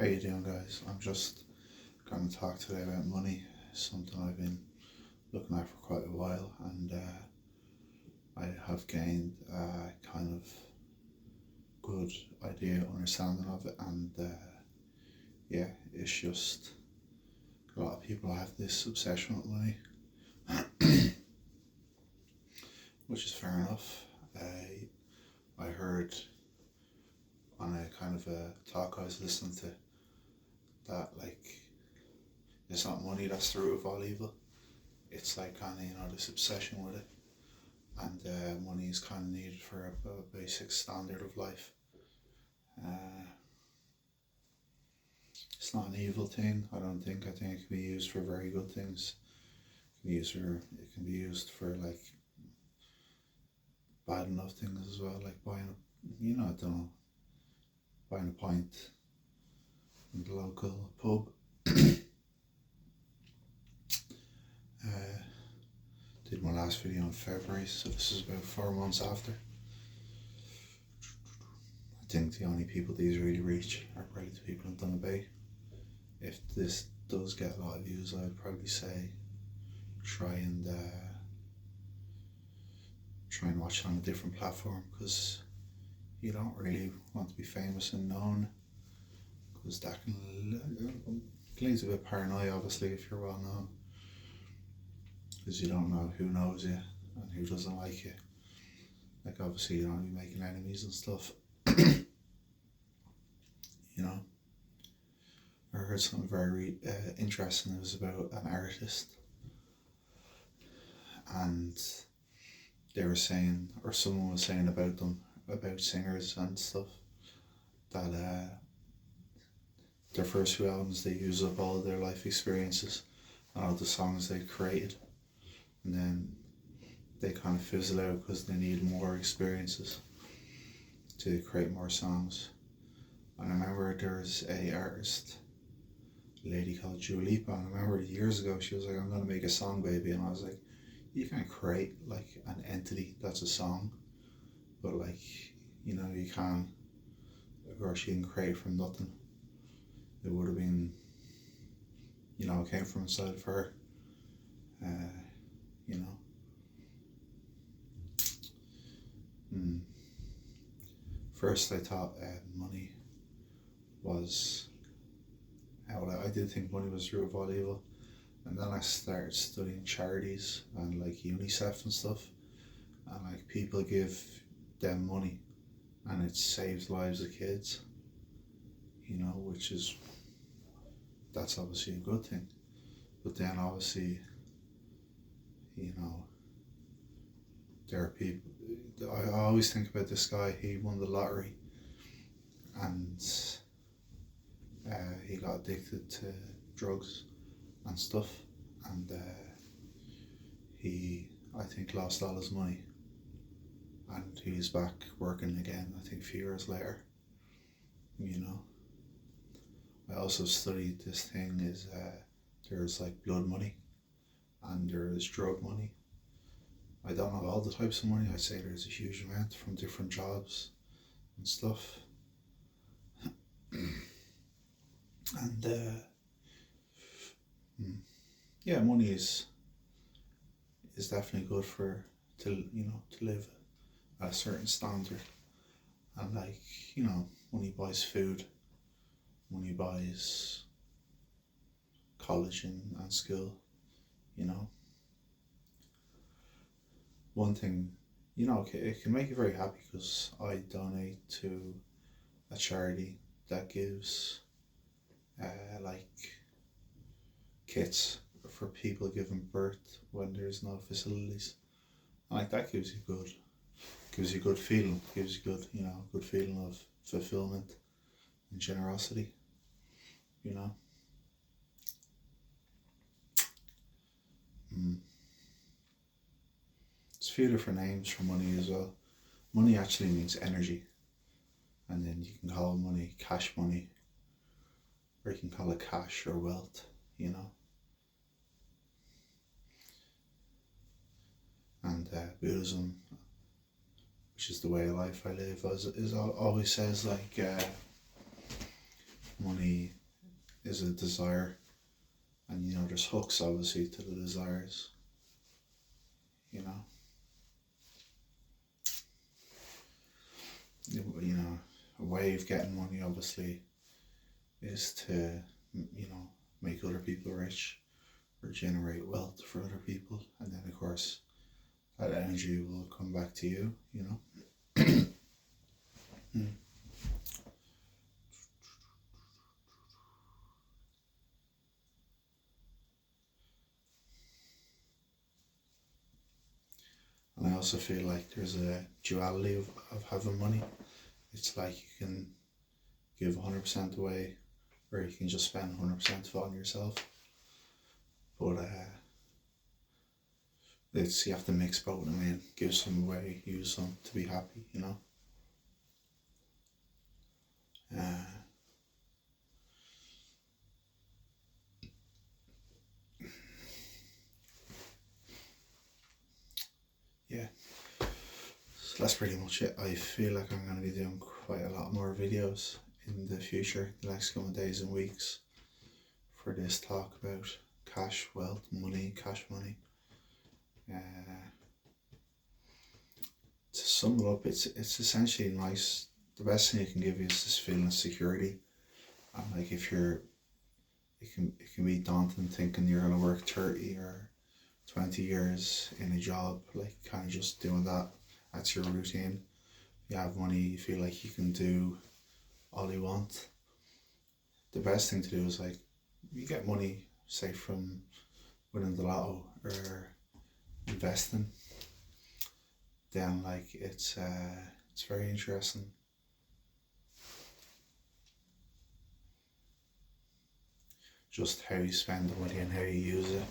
How you doing, guys? I'm just going to talk today about money, something I've been looking at for quite a while, and I have gained a kind of good idea, understanding of it, and yeah, it's just a lot of people have this obsession with money, which is fair enough. I heard on a kind of a talk I was listening to that it's not money that's the root of all evil. It's like kind of this obsession with it, and money is kind of needed for a basic standard of life. It's not an evil thing. I don't think. I think it can be used for very good things. It can be used for like bad enough things as well, like buying I don't know, buying a pint in the local pub. Did my last video in February, so this is about 4 months after. I think the only people these really reach are probably the people in Donaghbay. If this does get a lot of views, I would probably say try and watch it on a different platform, because you don't really want to be famous and known, because that can lead to a bit paranoia, obviously, if you're well known, because you don't know who knows you and who doesn't like you. Like, obviously you don't want to be making enemies and stuff. I heard something very interesting. It was about an artist, and they were saying, or someone was saying about them, about singers and stuff, that their first few albums, they use up all of their life experiences and all the songs they created, and then they kind of fizzle out because they need more experiences to create more songs. And I remember there was a artist, a lady called Dua Lipa, and I remember years ago she was like, I'm gonna make a song, baby, and I was like, you can't create like an entity that's a song, but you can't, or she didn't create from nothing. It would have been, it came from inside of her, First I thought money was, I did think money was the root of all evil, and then I started studying charities and like UNICEF and stuff, and like people give them money and it saves lives of kids, that's obviously a good thing. But then obviously, there are people, I always think about this guy, he won the lottery, and he got addicted to drugs and stuff, and he, I think, lost all his money, and he's back working again, I think a few years later. I also studied this thing is there's like blood money and there's drug money. I don't know all the types of money. I'd say there's a huge amount from different jobs and stuff. And yeah, money is definitely good to live at a certain standard, and money buys food, money buys college and school. One thing, it can make you very happy, because I donate to a charity that gives kits for people giving birth when there's no facilities. And that gives you good feeling, gives you good feeling of fulfillment and generosity, There's a few different names for money as well. Money actually means energy, and then you can call money cash money, or you can call it cash or wealth, And Buddhism, which is the way of life I live, always says money is a desire, and you know there's hooks obviously to the desires, you know. You know, a way of getting money obviously is to, you know, make other people rich or generate wealth for other people, and then of course that energy will come back to you, you know. And I also feel like there's a duality of having money. It's like you can give 100% away, or you can just spend 100% of it on yourself. But it's, you have to mix both of them in, give some away, use some to be happy, you know. Yeah, so that's pretty much it. I feel like I'm going to be doing quite a lot more videos in the future, the next coming days and weeks, for this talk about cash, wealth, money, cash money. To sum it up, it's essentially nice. The best thing it can give you is this feeling of security. And like if you're, it can be daunting thinking you're gonna work 30 or 20 years in a job, like kind of just doing that. That's your routine. You have money, you feel like you can do all you want. The best thing to do is like, you get money, say from winning the lotto or investing, then like it's very interesting. Just how you spend the money and how you use it.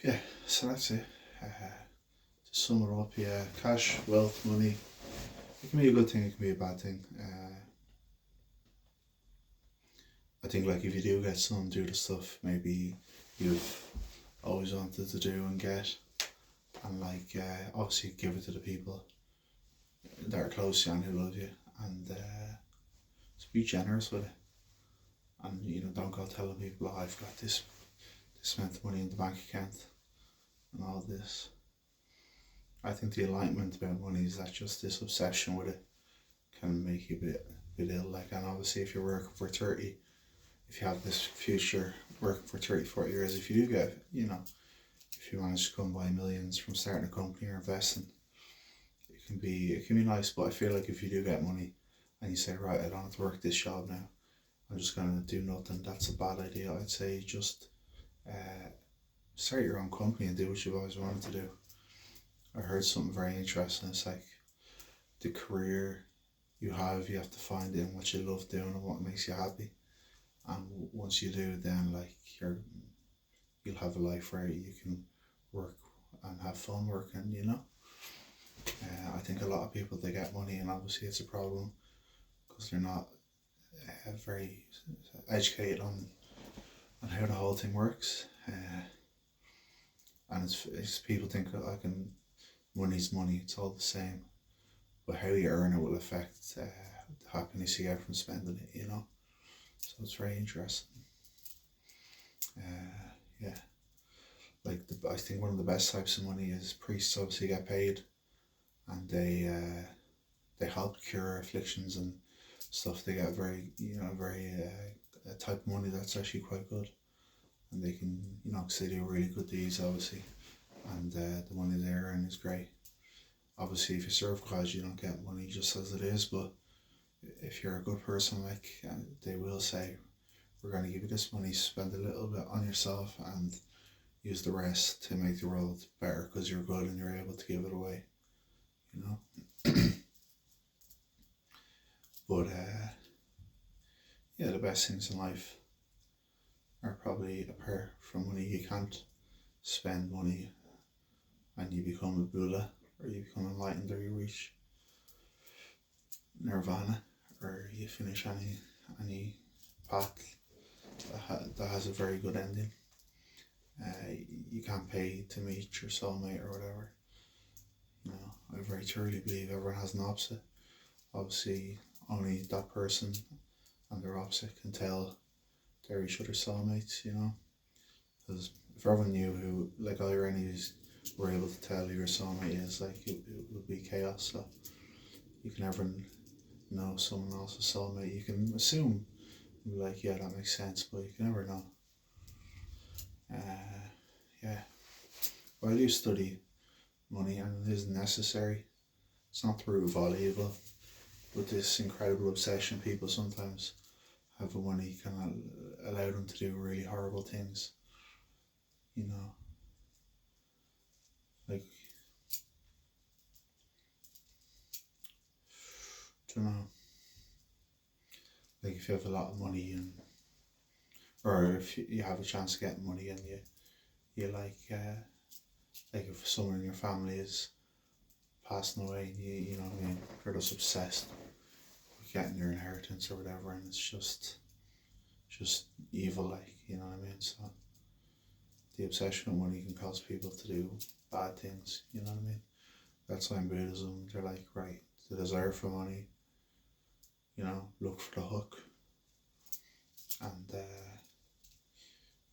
Yeah, so that's it. To sum it up, yeah, cash, wealth, money, it can be a good thing, it can be a bad thing. I think like if you do get some, do the stuff maybe you've always wanted to do and get, and like obviously give it to the people that are close to you and who love you, and just be generous with it. And you know, don't go telling people, oh, I've got this amount of money in the bank account and all this. I think the enlightenment about money is that just this obsession with it can make you a bit ill. Like, and obviously if you're working for 30, if you have this future working for 30, 40 years, if you do get, you know, if you manage to come by millions from starting a company or investing, it can be nice. But I feel like if you do get money and you say, right, I don't have to work this job now, I'm just gonna do nothing, that's a bad idea. I'd say just start your own company and do what you've always wanted to do. I heard something very interesting. It's like the career you have to find in what you love doing and what makes you happy. And once you do, then like you'll have a life where you can work and have fun working, you know. I think a lot of people, they get money and obviously it's a problem because they're not very educated on how the whole thing works. And it's people think money's money, it's all the same, but how you earn it will affect the happiness you get from spending it, you know. So it's very interesting. Yeah, like I think one of the best types of money is priests. Obviously get paid, and they help cure afflictions and stuff. They get very a type of money that's actually quite good, and they can, you know, because they do really good deeds obviously, and the money they earn is great. Obviously if you serve God you don't get money just as it is, but if you're a good person, like they will say, we're going to give you this money, spend a little bit on yourself and use the rest to make the world better because you're good and you're able to give it away, you know. But yeah, the best things in life are probably, apart from money, you can't spend money and you become a Buddha, or you become enlightened, or you reach nirvana, or you finish any path that has a very good ending. You can't pay to meet your soulmate or whatever. You know, I very truly believe everyone has an opposite. Obviously, only that person and their opposite can tell they're each other's soulmates, you know. Because if everyone knew who, like all your enemies were able to tell who your soulmate is, like it would be chaos. So you can never know someone else's soulmate. You can assume, like, yeah, that makes sense, but you can never know. Yeah. While you study money, and it is necessary, it's not the root of all evil, but this incredible obsession people sometimes have with money can allow them to do really horrible things. You know, like, I don't know, like if you have a lot of money or if you have a chance to get money and you like if someone in your family is passing away, you know what I mean, you're just obsessed with getting your inheritance or whatever, and it's just evil, like, you know what I mean. So the obsession with money can cause people to do bad things, you know what I mean. That's why in Buddhism they're like, right, the desire for money, you know, look for the hook, and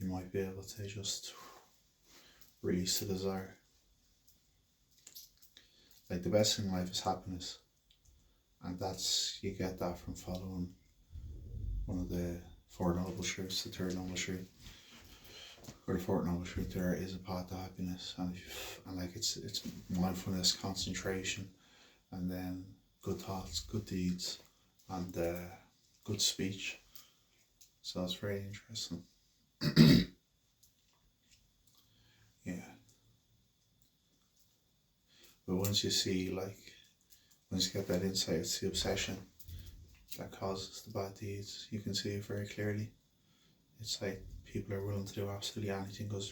you might be able to just release the desire. Like, the best thing in life is happiness, and you get that from following one of the Four Noble Truths, the third noble truth, or the fourth noble truth. There is a path to happiness, and like it's mindfulness, concentration, and then good thoughts, good deeds, and good speech. So it's very interesting. Yeah. But once you get that insight, it's the obsession that causes the bad deeds. You can see it very clearly. It's like people are willing to do absolutely anything because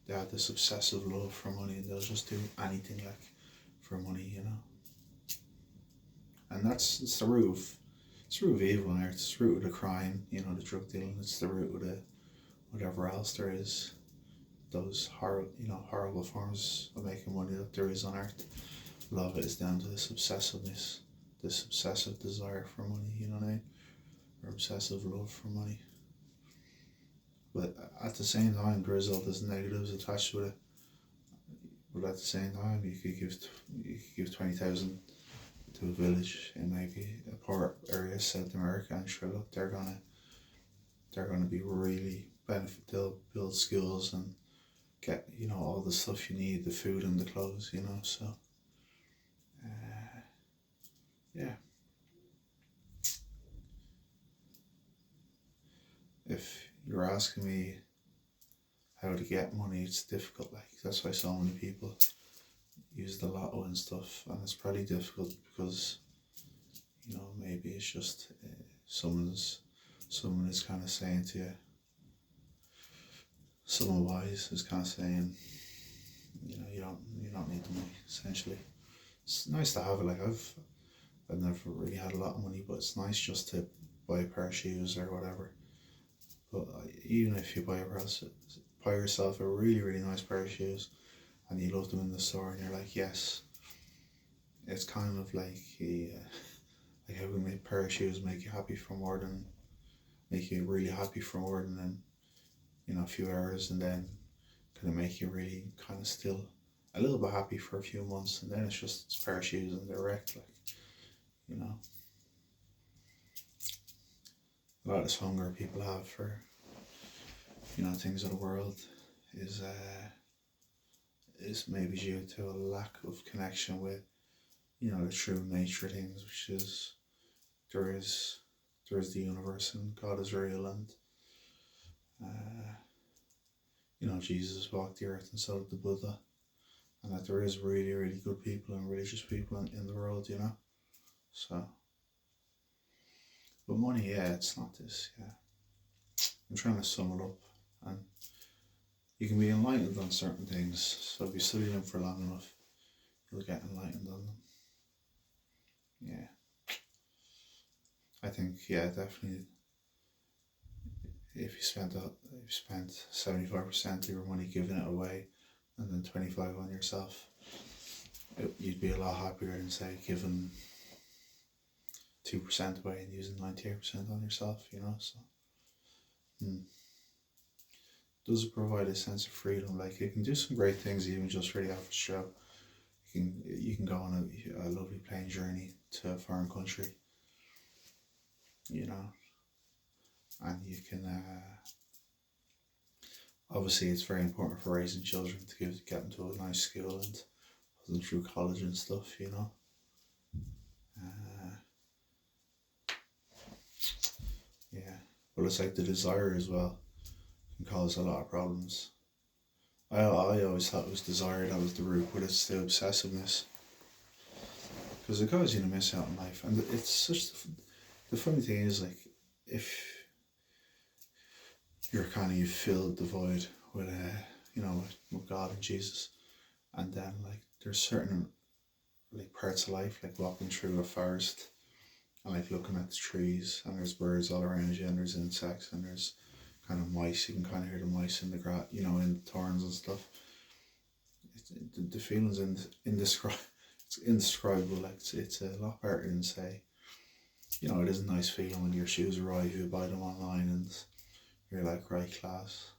they have this obsessive love for money, and they'll just do anything like for money, you know. And it's the root of evil on earth. It's the root of the crime, you know, the drug dealing. It's the root of the whatever else there is. Those horrible forms of making money that there is on earth. A lot of it is down to this obsessiveness, this obsessive desire for money, you know what I mean? Or obsessive love for money. But at the same time, there's negatives attached with it. But at the same time, you could give 20,000 to a village in maybe a poor area, South America, and sure, look, they're gonna be really benefit. They'll build skills and get, you know, all the stuff you need, the food and the clothes, you know. So yeah. If you're asking me how to get money, it's difficult. Like, that's why so many people use the lotto and stuff, and it's probably difficult because, you know, maybe it's just someone is kind of saying to you, someone wise is kind of saying, you know, you don't need the money. Essentially, it's nice to have it. Like, I've never really had a lot of money, but it's nice just to buy a pair of shoes or whatever. But even if you buy yourself a really, really nice pair of shoes, and you love them in the store, and you're like, yes, it's kind of like like how can a pair of shoes make you happy for more than really happy for more than, you know, a few hours, and then kind of make you really kind of still a little bit happy for a few months, and then it's a pair of shoes and they're wrecked, like, you know. A lot of this hunger people have for, you know, things of the world is maybe due to a lack of connection with, you know, the true nature of things, which is there is the universe and God is real, and you know, Jesus walked the earth and so did the Buddha, and that there is really, really good people and religious people in the world, you know. So, but money, yeah, it's not this, yeah. I'm trying to sum it up, and you can be enlightened on certain things, so if you study them for long enough, you'll get enlightened on them. Yeah. I think, yeah, definitely. If you spent 75% of your money giving it away, and then 25 on yourself, you'd be a lot happier than say giving 2% away and using 98% on yourself. So mm, does it provide a sense of freedom? Like, you can do some great things even just for the average Joe. You can go on a lovely plane journey to a foreign country, you know, and you can. Obviously, it's very important for raising children to get them to a nice school and put them through college and stuff. Uh, yeah, but it's like the desire as well can cause a lot of problems. I always thought it was desire that was the root, but it's the obsessiveness, because it causes you to miss out on life. And it's such the funny thing is, like, if you filled the void with with God and Jesus, and then like there's certain like parts of life, like walking through a forest and like looking at the trees, and there's birds all around you, and there's insects, and there's kind of mice. You can kind of hear the mice in the grass, in the thorns and stuff. The feelings it's indescribable. Like, it's a lot better than say, it is a nice feeling when your shoes arrive, you buy them online, and you're like, right, class.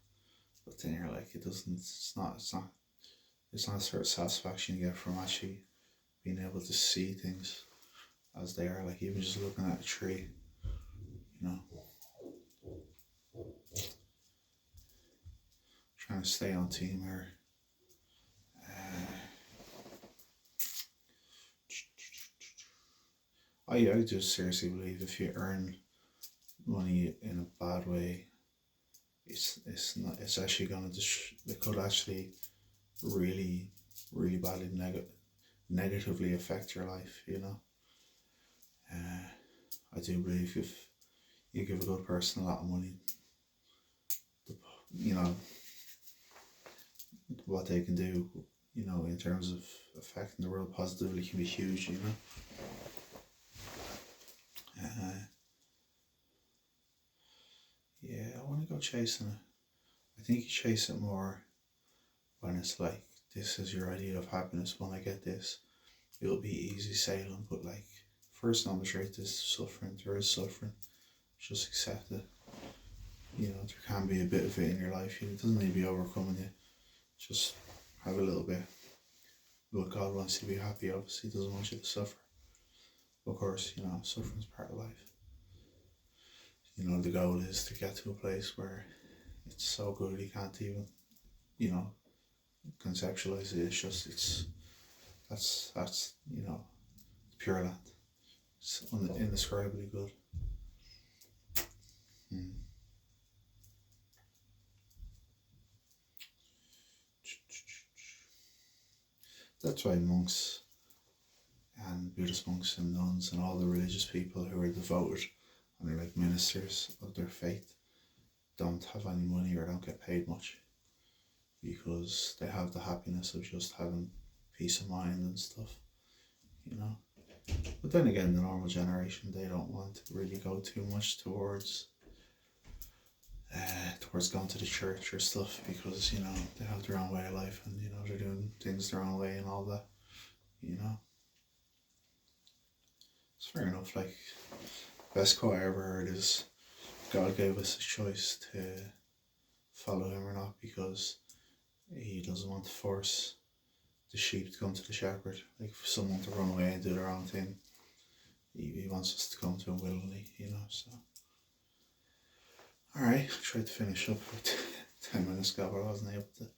But then you're like, it's not a sort of satisfaction you get from actually being able to see things as they are. Like, even just looking at a tree, trying to stay on team here. I just seriously believe if you earn money in a bad way, it's actually gonna it could actually really badly negatively affect your life. I do believe if you give a good person a lot of money, you know what they can do, in terms of affecting the world positively, can be huge. Yeah, I want to go chasing it. I think you chase it more when it's like, this is your idea of happiness. When I get this, it'll be easy sailing. But like, first demonstrate this suffering. There is suffering. Just accept it. There can be a bit of it in your life. It doesn't need to be overcoming you. Just have a little bit. But God wants you to be happy. Obviously, He doesn't want you to suffer. Of course, suffering's part of life. The goal is to get to a place where it's so good you can't even, conceptualize it. It's just, that's pure land. It's indescribably good. That's why monks and Buddhist monks and nuns and all the religious people who are devoted and are like ministers of their faith don't have any money or don't get paid much, because they have the happiness of just having peace of mind and stuff. But then again, the normal generation, they don't want to really go too much towards going to the church or stuff, because they have their own way of life, and they're doing things their own way and all that. It's fair enough. Like, best quote I ever heard is, God gave us a choice to follow Him or not, because He doesn't want to force the sheep to come to the shepherd. Like, for someone to run away and do their own thing, He wants us to come to Him willingly. So alright, I tried to finish up with 10 minutes ago, but I wasn't able to.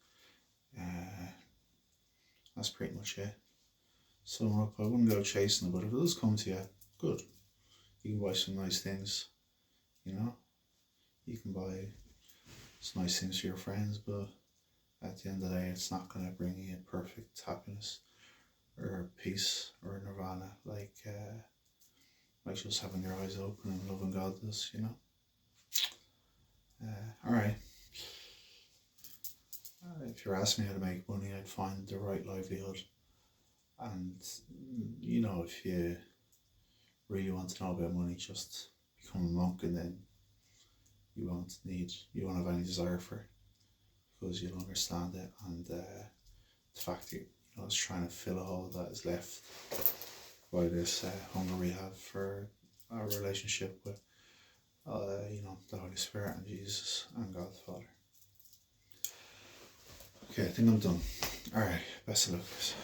That's pretty much it. So I wouldn't go chasing it, but if it does come to you, good. You can buy some nice things, You can buy some nice things for your friends, but at the end of the day, it's not going to bring you perfect happiness or peace or nirvana like just having your eyes open and loving God does. Alright. If you're asking me how to make money, I'd find the right livelihood. And, if you really want to know about money, just become a monk, and then you won't have any desire for it, because you'll understand it, and the fact that it's trying to fill a hole that is left by this hunger we have for our relationship with the Holy Spirit and Jesus and God the Father. Okay, I think I'm done. Alright, best of luck, guys.